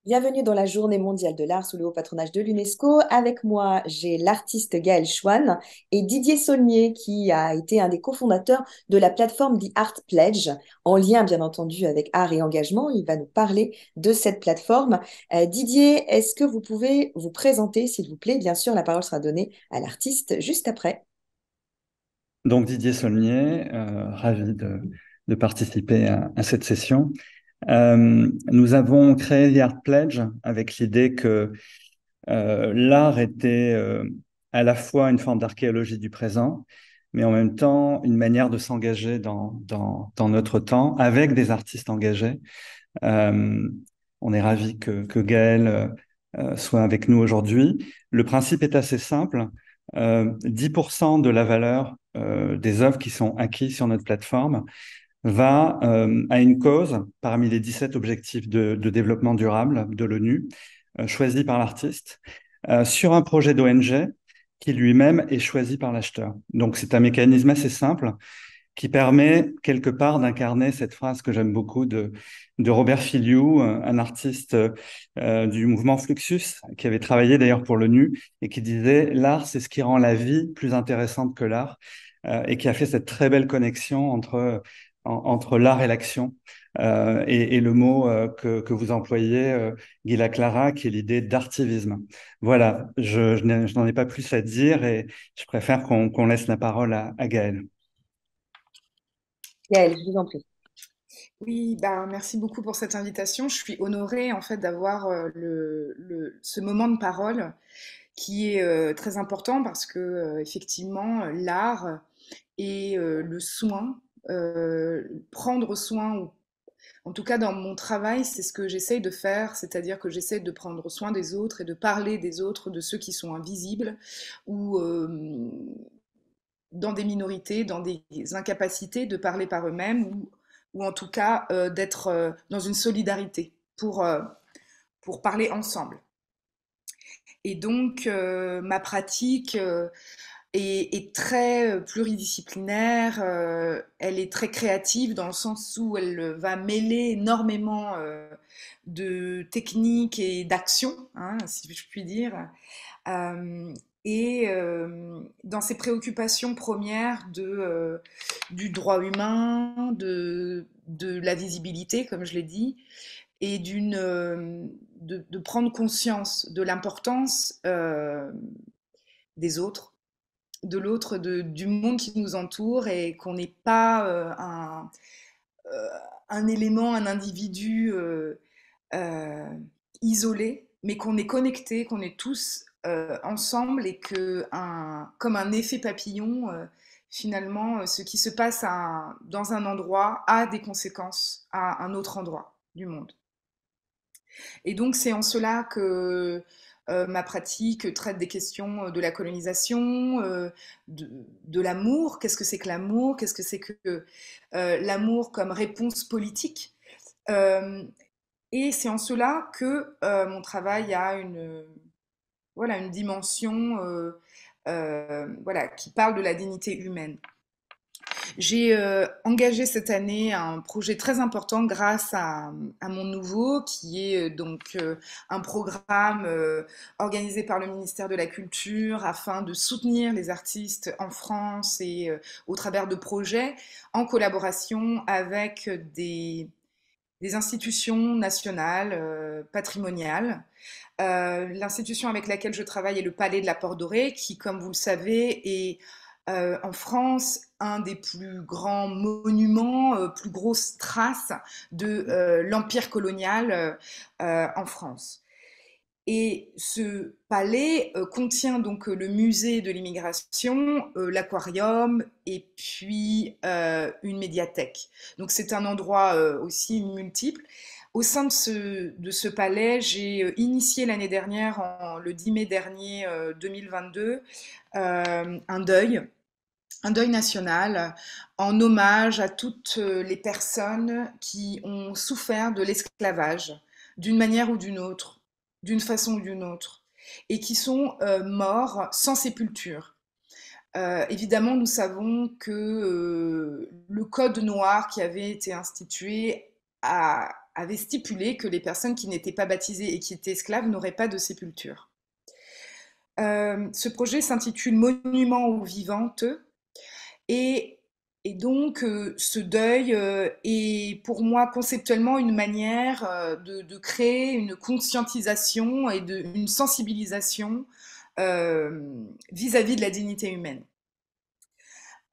Bienvenue dans la Journée mondiale de l'art sous le haut patronage de l'UNESCO. Avec moi, j'ai l'artiste Gaël Chouane et Didier Saulnier, qui a été un des cofondateurs de la plateforme The Art Pledge, en lien bien entendu avec art et engagement. Il va nous parler de cette plateforme. Didier, est-ce que vous pouvez vous présenter, s'il vous plaît? Bien sûr, la parole sera donnée à l'artiste juste après. Donc Didier Saulnier, ravi de participer à cette session. Nous avons créé The Art Pledge avec l'idée que l'art était à la fois une forme d'archéologie du présent, mais en même temps une manière de s'engager dans notre temps avec des artistes engagés. Euh, on est ravi que Gaël soit avec nous aujourd'hui. Le principe est assez simple. 10% de la valeur des œuvres qui sont acquises sur notre plateforme va à une cause parmi les 17 objectifs de développement durable de l'ONU, choisis par l'artiste, sur un projet d'ONG qui lui-même est choisi par l'acheteur. Donc c'est un mécanisme assez simple qui permet quelque part d'incarner cette phrase que j'aime beaucoup de Robert Filiou, un artiste du mouvement Fluxus, qui avait travaillé d'ailleurs pour l'ONU et qui disait l'art, c'est ce qui rend la vie plus intéressante que l'art, et qui a fait cette très belle connexion entre l'art et l'action. Et le mot que vous employez, Guy Laclara, qui est l'idée d'artivisme. Voilà, je n'en ai pas plus à dire et je préfère qu'on laisse la parole à Gaël. Gaël, je vous en prie. Oui, bah, merci beaucoup pour cette invitation. Je suis honorée en fait d'avoir ce moment de parole qui est très important parce que effectivement l'art et le soin, prendre soin, ou en tout cas dans mon travail, c'est ce que j'essaye de faire, c'est-à-dire que j'essaie de prendre soin des autres et de parler des autres, de ceux qui sont invisibles ou dans des minorités, dans des incapacités de parler par eux-mêmes ou en tout cas d'être dans une solidarité pour parler ensemble. Et donc ma pratique est très pluridisciplinaire, elle est très créative dans le sens où elle va mêler énormément de techniques et d'actions, hein, si je puis dire. Euh, et dans ses préoccupations premières du droit humain, de la visibilité, comme je l'ai dit, et de prendre conscience de l'importance des autres, de l'autre, du monde qui nous entoure et qu'on n'est pas euh, un élément, un individu euh, isolé, mais qu'on est connecté, qu'on est tous ensemble et que, comme un effet papillon, finalement, ce qui se passe dans un endroit a des conséquences à un autre endroit du monde. Et donc, c'est en cela que ma pratique traite des questions de la colonisation, de l'amour. Qu'est-ce que c'est que l'amour? Qu'est-ce que c'est que l'amour comme réponse politique? Euh, et c'est en cela que mon travail a voilà, une dimension voilà, qui parle de la dignité humaine. J'ai engagé cette année un projet très important grâce à mon nouveau, qui est un programme organisé par le ministère de la Culture afin de soutenir les artistes en France et au travers de projets en collaboration avec des institutions nationales patrimoniales. L'institution avec laquelle je travaille est le Palais de la Porte Dorée, qui, comme vous le savez, est en France un des plus grands monuments, plus grosses traces de l'empire colonial en France. Et ce palais contient donc le musée de l'immigration, l'aquarium et puis une médiathèque. Donc c'est un endroit aussi multiple. Au sein de ce palais, j'ai initié l'année dernière, le 10 mai dernier 2022, un deuil national en hommage à toutes les personnes qui ont souffert de l'esclavage d'une manière ou d'une autre, d'une façon ou d'une autre, et qui sont morts sans sépulture. Évidemment, nous savons que le code noir qui avait été institué avait stipulé que les personnes qui n'étaient pas baptisées et qui étaient esclaves n'auraient pas de sépulture. Ce projet s'intitule Monument aux vivantes et, donc ce deuil est pour moi conceptuellement une manière de créer une conscientisation et une sensibilisation vis-à-vis de la dignité humaine.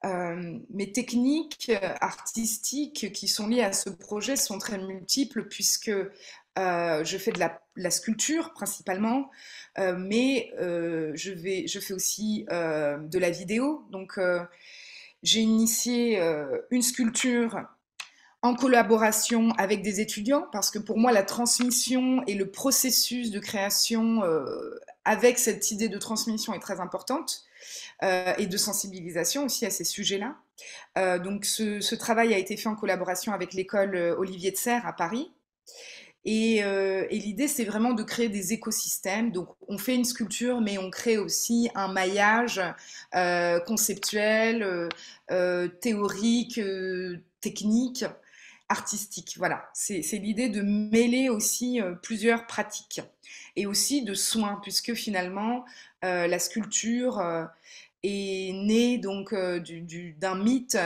Mes techniques artistiques qui sont liées à ce projet sont très multiples puisque je fais de la sculpture principalement, mais je fais aussi de la vidéo. Donc j'ai initié une sculpture en collaboration avec des étudiants, parce que pour moi, la transmission et le processus de création avec cette idée de transmission est très importante, et de sensibilisation aussi à ces sujets-là. Donc ce travail a été fait en collaboration avec l'école Olivier de Serres à Paris. Et l'idée, c'est vraiment de créer des écosystèmes. Donc, on fait une sculpture, mais on crée aussi un maillage conceptuel, théorique, technique, artistique. Voilà, c'est l'idée de mêler aussi plusieurs pratiques et aussi de soins, puisque finalement, la sculpture est née donc d'un mythe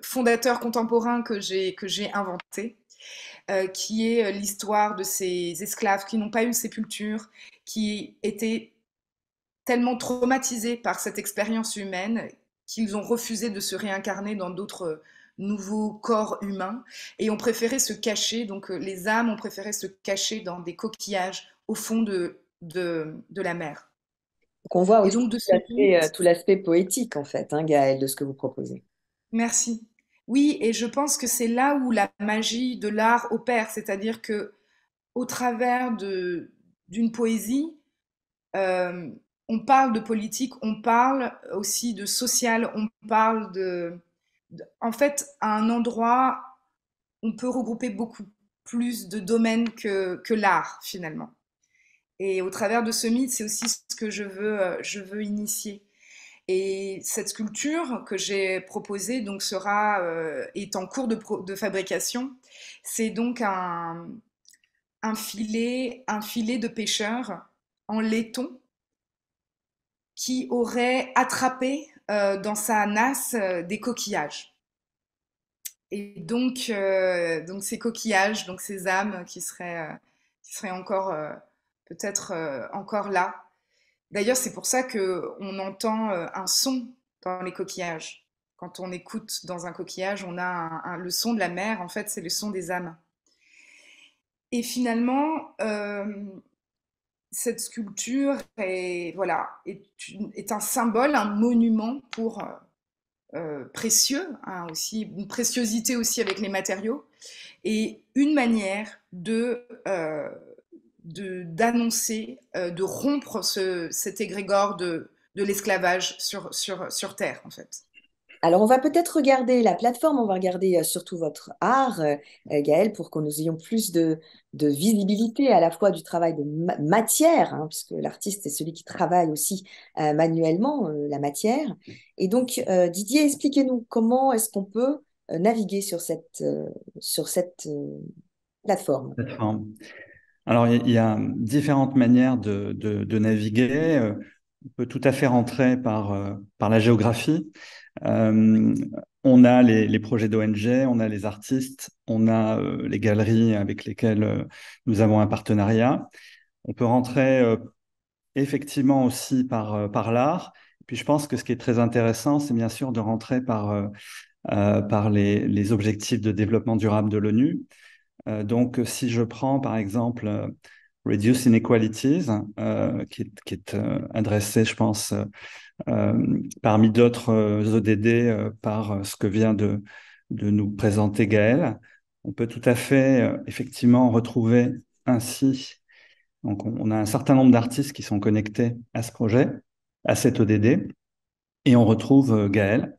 fondateur contemporain que j'ai inventé, qui est l'histoire de ces esclaves qui n'ont pas eu sépulture, qui étaient tellement traumatisés par cette expérience humaine qu'ils ont refusé de se réincarner dans d'autres nouveaux corps humains et ont préféré se cacher, donc les âmes ont préféré se cacher dans des coquillages au fond de la mer. Donc on voit Et aussi donc de ce mythe, tout l'aspect poétique, en fait, hein, Gaëlle, de ce que vous proposez. merci. Oui, et je pense que c'est là où la magie de l'art opère, c'est-à-dire que au travers d'une poésie, euh, on parle de politique, on parle aussi de social, on parle en fait, à un endroit, on peut regrouper beaucoup plus de domaines que l'art, finalement. Et au travers de ce mythe, c'est aussi ce que je veux initier. Et cette sculpture que j'ai proposée donc est en cours de fabrication. C'est donc un filet de pêcheur en laiton qui aurait attrapé dans sa nasse des coquillages. Et donc ces coquillages, donc ces âmes qui seraient encore peut-être encore là. D'ailleurs, c'est pour ça que on entend un son dans les coquillages. Quand on écoute dans un coquillage, on a le son de la mer. En fait, c'est le son des âmes. Et finalement, cette sculpture est un symbole, un monument pour précieux, hein, aussi une préciosité aussi avec les matériaux, et une manière d'annoncer, de rompre cet égrégore de l'esclavage sur Terre, en fait. Alors, on va peut-être regarder la plateforme, on va regarder surtout votre art, Gaëlle, pour que nous ayons plus de visibilité à la fois du travail de matière, hein, puisque l'artiste est celui qui travaille aussi manuellement la matière. Et donc, Didier, expliquez-nous comment est-ce qu'on peut naviguer sur cette plateforme. Plateforme. Alors, il y a différentes manières de naviguer. On peut tout à fait rentrer par la géographie. Euh, on a les projets d'ONG, on a les artistes, on a les galeries avec lesquelles nous avons un partenariat. On peut rentrer effectivement aussi par l'art. Puis je pense que ce qui est très intéressant, c'est bien sûr de rentrer par les objectifs de développement durable de l'ONU. Donc, si je prends par exemple Reduce Inequalities, qui est adressé, je pense, parmi d'autres ODD par ce que vient de nous présenter Gaëlle, on peut tout à fait effectivement retrouver ainsi. Donc, on a un certain nombre d'artistes qui sont connectés à ce projet, à cet ODD, et on retrouve Gaëlle.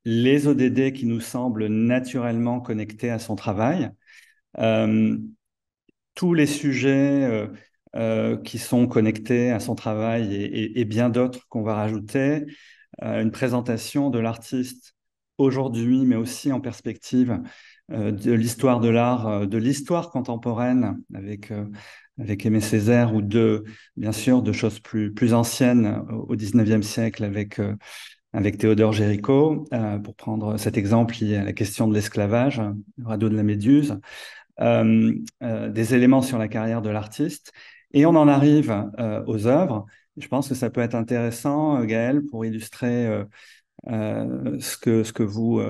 Les ODD qui nous semblent naturellement connectés à son travail, tous les sujets qui sont connectés à son travail et bien d'autres qu'on va rajouter, une présentation de l'artiste aujourd'hui, mais aussi en perspective de l'histoire de l'art, de l'histoire contemporaine avec Aimé Césaire ou bien sûr, de choses plus anciennes au XIXe siècle avec Théodore Géricault, pour prendre cet exemple lié à la question de l'esclavage, le radeau de la Méduse, des éléments sur la carrière de l'artiste. Et on en arrive aux œuvres. Je pense que ça peut être intéressant, Gaël, pour illustrer ce que vous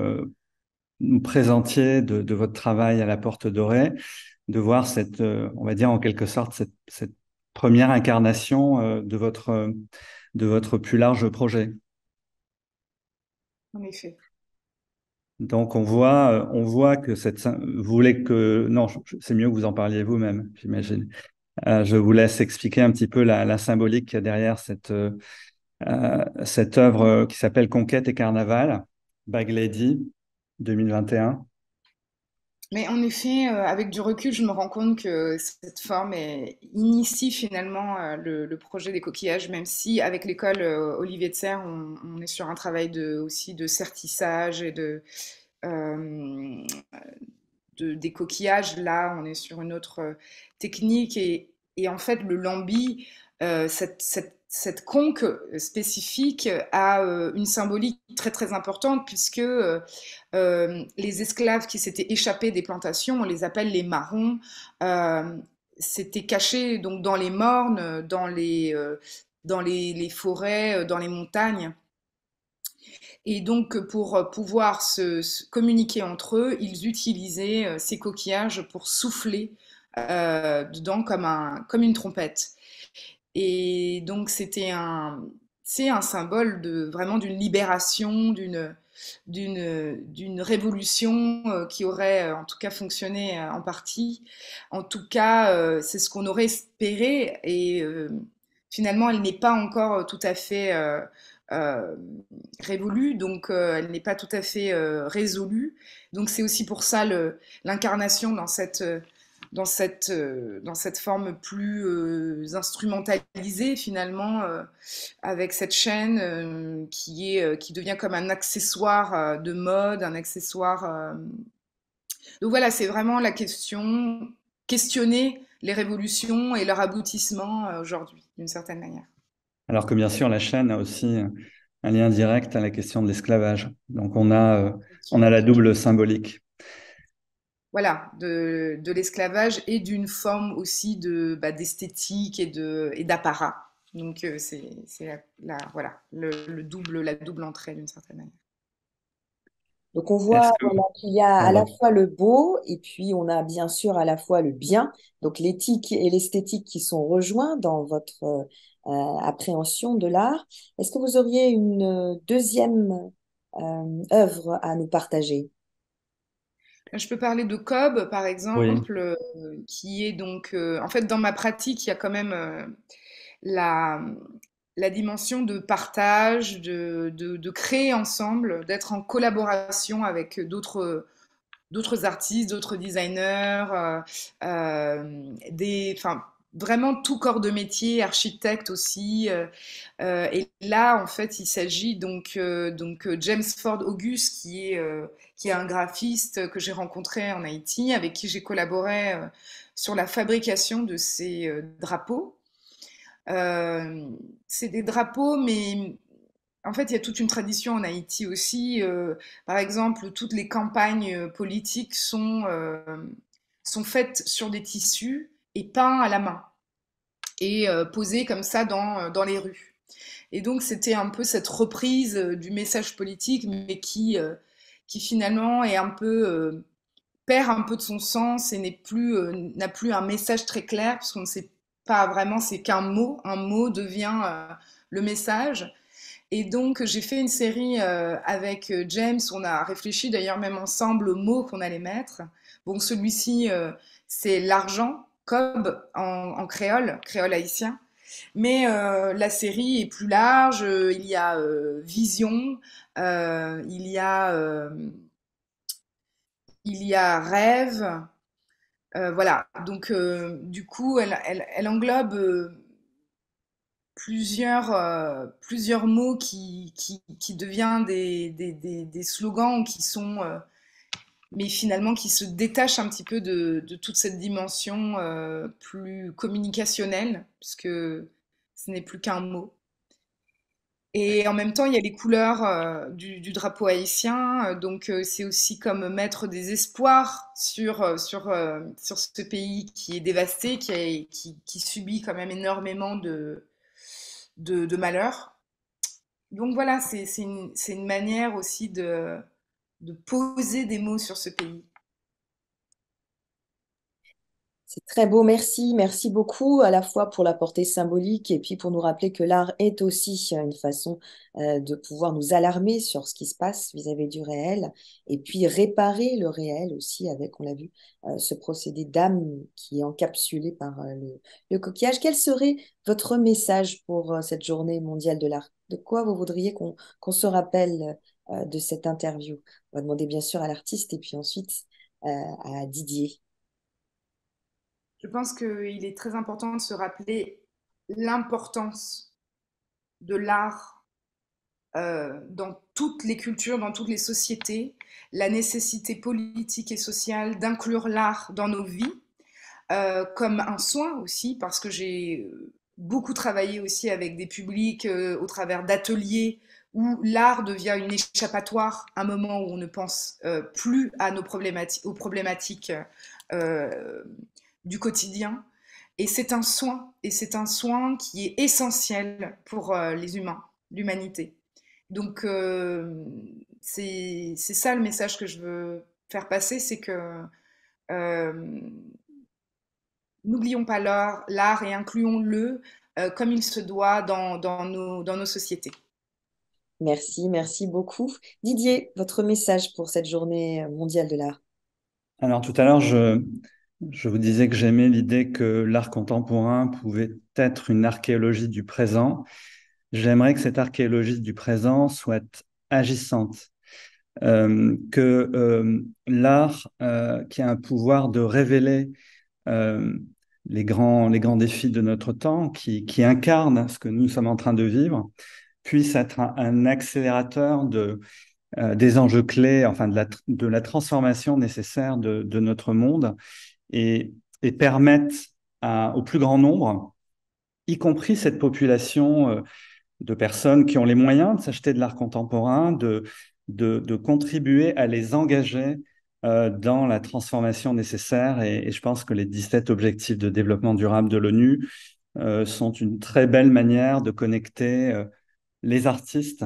nous présentiez de votre travail à la Porte Dorée, de voir on va dire en quelque sorte, cette première incarnation de votre plus large projet. En effet. Donc on voit que vous voulez que non, c'est mieux que vous en parliez vous-même, j'imagine. Je vous laisse expliquer un petit peu la symbolique qu'il y a derrière cette œuvre qui s'appelle Conquête et Carnaval, Bag Lady 2021. Mais en effet, avec du recul, je me rends compte que cette forme initie finalement le projet des coquillages, même si avec l'école Olivier de Serres, on est sur un travail aussi de sertissage et euh, des coquillages. Là, on est sur une autre technique et en fait, le lambi, cette conque spécifique a une symbolique très très importante puisque les esclaves qui s'étaient échappés des plantations, on les appelle les marrons, euh, s'étaient cachés donc dans les mornes, dans les forêts, dans les montagnes. Et donc, pour pouvoir se communiquer entre eux, ils utilisaient ces coquillages pour souffler dedans comme une trompette. Et donc, c'est un symbole vraiment d'une libération, d'une révolution qui aurait en tout cas fonctionné en partie. En tout cas, c'est ce qu'on aurait espéré et finalement, elle n'est pas encore tout à fait euh, révolue, donc elle n'est pas tout à fait résolue. Donc c'est aussi pour ça l'incarnation dans cette forme plus instrumentalisée finalement, avec cette chaîne qui devient comme un accessoire de mode, un accessoire. Donc voilà, c'est vraiment la questionner les révolutions et leur aboutissement aujourd'hui, d'une certaine manière. Alors que bien sûr, la chaîne a aussi un lien direct à la question de l'esclavage. Donc Bien on sûr. a la double symbolique. Voilà, de l'esclavage et d'une forme aussi d'esthétique et d'apparat. Donc c'est voilà, la double entrée d'une certaine manière. Donc on Est-ce voit que, voilà, qu'il y a à la pardon. fois le beau et puis on a bien sûr à la fois le bien, donc l'éthique et l'esthétique qui sont rejoints dans votre appréhension de l'art. Est-ce que vous auriez une deuxième œuvre à nous partager? Je peux parler de Cobb, par Oui. exemple, qui est donc, en fait, dans ma pratique, il y a quand même la, la dimension de partage, de créer ensemble, d'être en collaboration avec d'autres artistes, d'autres designers, enfin, vraiment tout corps de métier, architecte aussi. Et là, en fait, il s'agit donc James Ford August, qui est un graphiste que j'ai rencontré en Haïti, avec qui j'ai collaboré sur la fabrication de ces drapeaux. Euh, c'est des drapeaux, mais en fait, il y a toute une tradition en Haïti aussi. Par exemple, toutes les campagnes politiques sont faites sur des tissus et peints à la main et posés comme ça dans les rues. Et donc, c'était un peu cette reprise du message politique, mais qui finalement est un peu perd un peu de son sens et n'a plus un message très clair, parce qu'on ne sait pas vraiment, c'est qu'un mot. Un mot devient le message. Et donc, j'ai fait une série avec James. On a réfléchi d'ailleurs même ensemble aux mots qu'on allait mettre. Bon, celui-ci, c'est l'argent, cob en créole, créole haïtien. Mais la série est plus large. Il y a vision, il y a rêve. Voilà. Donc, du coup, elle englobe plusieurs mots qui deviennent des slogans mais finalement qui se détache un petit peu de toute cette dimension plus communicationnelle, puisque ce n'est plus qu'un mot. Et en même temps, il y a les couleurs du drapeau haïtien, donc c'est aussi comme mettre des espoirs sur ce pays qui est dévasté, qui subit quand même énormément de malheurs. Donc voilà, c'est une manière aussi de poser des mots sur ce pays. C'est très beau, merci. Merci beaucoup à la fois pour la portée symbolique et puis pour nous rappeler que l'art est aussi une façon de pouvoir nous alarmer sur ce qui se passe vis-à-vis du réel et puis réparer le réel aussi avec, on l'a vu, ce procédé d'âme qui est encapsulé par le coquillage. Quel serait votre message pour cette journée mondiale de l'art? De quoi vous voudriez qu'on se rappelle de cette interview? On va demander bien sûr à l'artiste et puis ensuite à Didier. Je pense qu'il est très important de se rappeler l'importance de l'art dans toutes les cultures, dans toutes les sociétés, la nécessité politique et sociale d'inclure l'art dans nos vies, comme un soin aussi, parce que j'ai beaucoup travaillé aussi avec des publics au travers d'ateliers où l'art devient une échappatoire, un moment où on ne pense plus à aux problématiques euh, du quotidien. Et c'est un soin, et c'est un soin qui est essentiel pour les humains, l'humanité. Donc c'est ça le message que je veux faire passer, c'est que euh, n'oublions pas l'art et incluons-le comme il se doit dans nos sociétés. Merci, merci beaucoup. Didier, votre message pour cette journée mondiale de l'art. Alors tout à l'heure, je vous disais que j'aimais l'idée que l'art contemporain pouvait être une archéologie du présent. J'aimerais que cette archéologie du présent soit agissante, que l'art qui a un pouvoir de révéler euh, les grands défis de notre temps, qui incarne ce que nous sommes en train de vivre, puisse être un accélérateur des enjeux clés, enfin de la transformation nécessaire de notre monde et, et permettre au plus grand nombre, y compris cette population de personnes qui ont les moyens de s'acheter de l'art contemporain, de contribuer à les engager dans la transformation nécessaire. Et je pense que les 17 objectifs de développement durable de l'ONU sont une très belle manière de connecter les artistes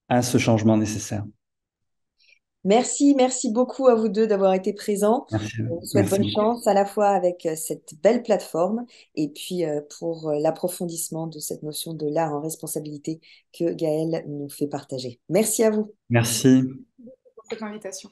à ce changement nécessaire. Merci, merci beaucoup à vous deux d'avoir été présents. Merci, On vous souhaite merci bonne beaucoup. chance à la fois avec cette belle plateforme et puis pour l'approfondissement de cette notion de l'art en responsabilité que Gaël nous fait partager. Merci à vous. Merci. Pour cette invitation.